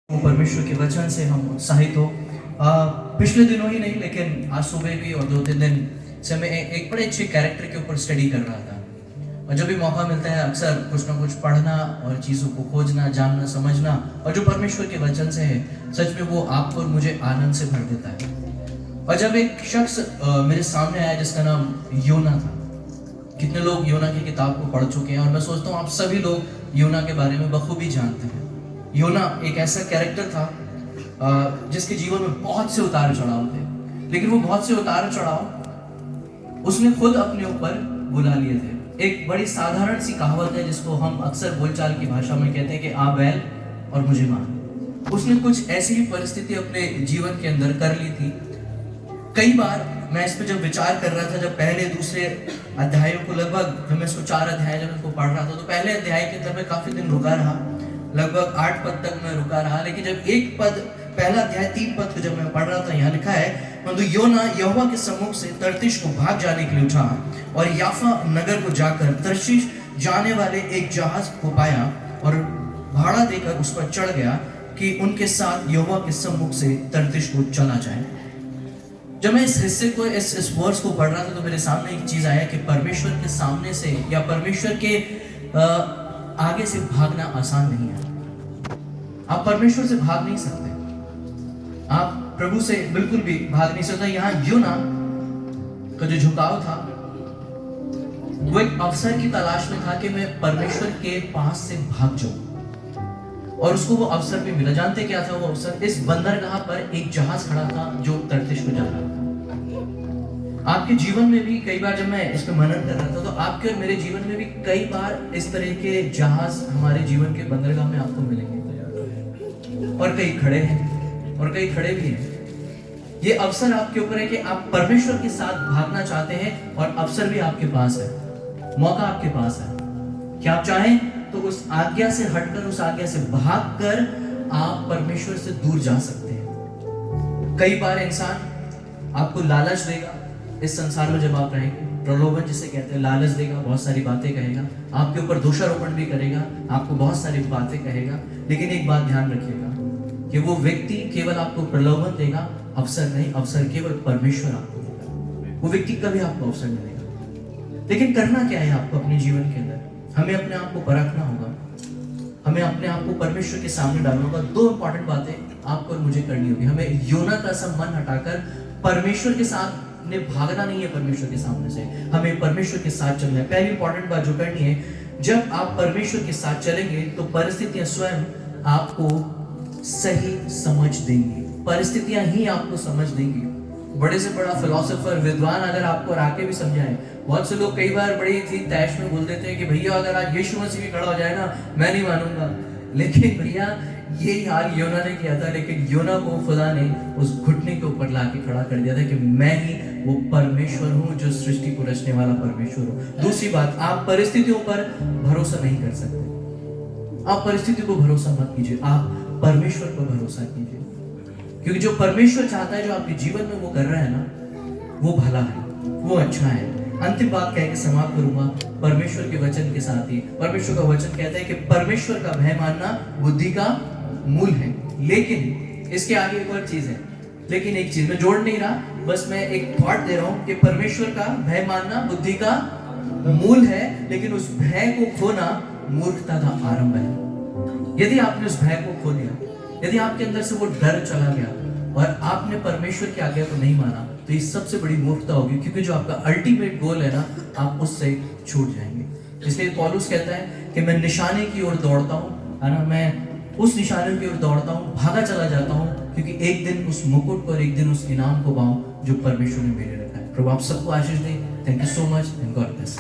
वो परमेश्वर के वचन से हम उत्साहित हो। पिछले दिनों ही नहीं लेकिन आज सुबह भी और 2-3 दिन से मैं एक बड़े अच्छे कैरेक्टर के ऊपर स्टडी कर रहा था। और जब भी मौका मिलता है अक्सर कुछ ना कुछ पढ़ना और चीज़ों को खोजना, जानना, समझना, और जो परमेश्वर के वचन से है सच में वो आपको और मुझे आनंद से भर देता है। और जब एक शख्स मेरे सामने आया जिसका नाम योना था। कितने लोग योना की किताब को पढ़ चुके हैं, और मैं सोचता हूँ आप सभी लोग योना के बारे में बखूबी जानते हैं। योना एक ऐसा कैरेक्टर था जिसके जीवन में बहुत से उतार चढ़ाव थे, लेकिन वो बहुत से उतार चढ़ाव उसने खुद अपने ऊपर बुला लिए थे। एक बड़ी साधारण सी कहावत है जिसको हम अक्सर बोलचाल की भाषा में कहते हैं कि आ बैल और मुझे मार। उसने कुछ ऐसी ही परिस्थिति अपने जीवन के अंदर कर ली थी। कई बार मैं इस पर जब विचार कर रहा था, जब पहले दूसरे अध्यायों को लगभग मैं इसको 4 अध्याय जब इसको पढ़ रहा था, तो पहले अध्याय के अंदर मैं काफी दिन रुका रहा, लगभग 8 पद तक मैं रुका रहा। लेकिन जब एक पद, पहला अध्याय 3 पद को जब मैं पढ़ रहा था, यहाँ लिखा है, परंतु योना यहोवा के सम्मुख से तर्शीश को भाग जाने के लिए उठा और याफा नगर को जाकर तर्शीश जाने वाले एक जहाज को पाया और भाड़ा देकर उस पर चढ़ गया कि उनके साथ यहोवा के सम्मुख से तर्शीश को चला जाए। जब मैं इस हिस्से को, इस वर्स को पढ़ रहा था, तो मेरे सामने एक चीज आया कि परमेश्वर के सामने से या परमेश्वर के आगे से भागना आसान नहीं है। आप परमेश्वर से भाग नहीं सकते, आप प्रभु से बिल्कुल भी भाग नहीं सकते। यहाँ योना का जो झुकाव था वो एक अवसर की तलाश में था कि मैं परमेश्वर के पास से भाग जाऊं, और उसको वो अवसर भी मिला। जानते क्या था वो अवसर? इस बंदरगाह पर एक जहाज खड़ा था जो तर्शीश को जा रहा था। आपके जीवन में भी कई बार, जब मैं इस पे मनन कर रहा था, तो आपके और मेरे जीवन में भी कई बार इस तरह के जहाज हमारे जीवन के बंदरगाह में आपको मिलेंगे, और कई खड़े हैं और कई खड़े भी हैं। ये अवसर आपके ऊपर है कि आप परमेश्वर के साथ भागना चाहते हैं, और अवसर भी आपके पास है, मौका आपके पास है कि आप चाहें तो उस आज्ञा से हटकर, उस आज्ञा से भागकर आप परमेश्वर से दूर जा सकते हैं। कई बार इंसान आपको लालच देगा इस संसार में, जब आप रहेंगे, प्रलोभन जिसे कहते हैं, लालच देगा, बहुत सारी बातें कहेगा, आपके ऊपर दोषारोपण भी करेगा, आपको बहुत सारी बातें कहेगा। लेकिन एक बात ध्यान रखिएगा कि वो व्यक्ति केवल आपको प्रलोभन देगा, अवसर नहीं। अवसर केवल परमेश्वर आपको देगा, वो व्यक्ति कभी आपको अवसर नहीं देगा। लेकिन करना क्या है आपको अपने जीवन के अंदर? हमें अपने आप को परखना होगा, हमें अपने आप को परमेश्वर के सामने डालना होगा। 2 इंपॉर्टेंट बातें आपको और मुझे करनी होगी। हमें योना का सब मन हटाकर परमेश्वर के साथ ने भागना नहीं है, परमेश्वर के सामने से हमें परमेश्वर के साथ चलना है। पहली इंपॉर्टेंट बात जो करनी है, जब आप परमेश्वर के साथ चलेंगे तो परिस्थितियां स्वयं आपको सही समझ देंगी, परिस्थितियां ही आपको समझ देंगी। बड़े से बड़ा फिलोसोफर, विद्वान अगर आपको आके भी समझाए, बहुत से लोग कई बार बड़ी थी तैश में बोल देते हैं कि भैया अगर आज यीशु मसीह भी खड़ा हो जाए ना, मैं नहीं मानूंगा। लेकिन भैया यही हाल योना ने किया था, लेकिन योना को खुदा ने उस घुटने के ऊपर लाके खड़ा कर दिया था कि मैं ही वो परमेश्वर हूँ जो सृष्टि को रचने वाला परमेश्वर हूँ। दूसरी बात, आप परिस्थितियों पर भरोसा नहीं कर सकते। आप परिस्थिति को भरोसा मत कीजिए, आप परमेश्वर पर भरोसा कीजिए, क्योंकि जो परमेश्वर चाहता है, जो आपके जीवन में वो कर रहा है ना, वो भला है, वो अच्छा है। अंतिम बात कह के समाप्त करूंगा परमेश्वर के वचन के साथ ही। परमेश्वर का वचन कहता है कि परमेश्वर का भय मानना बुद्धि का मूल है। लेकिन इसके आगे एक और चीज है, लेकिन एक चीज मैं जोड़ नहीं रहा, बस मैं एक थॉट दे रहा हूं कि परमेश्वर का भय मानना बुद्धि का मूल है, लेकिन उस भय को खोना मूर्खता का आरंभ है। यदि आपने उस भय को खो लिया, यदि आपके अंदर से वो डर चला गया और आपने परमेश्वर की आज्ञा को नहीं माना, तो ये सबसे बड़ी मूर्खता होगी, क्योंकि जो आपका अल्टीमेट गोल है ना, आप उससे छूट जाएंगे। इसलिए पौलुस कहता है कि मैं निशाने की ओर दौड़ता हूँ, है ना, मैं उस निशाने की ओर दौड़ता हूँ, भागा चला जाता हूँ, क्योंकि एक दिन उस मुकुट पर, एक दिन उस इनाम को पाऊं जो परमेश्वर ने मेरे रखा है। प्रभु आप सबको आशीष दे। Thank you so much and God bless.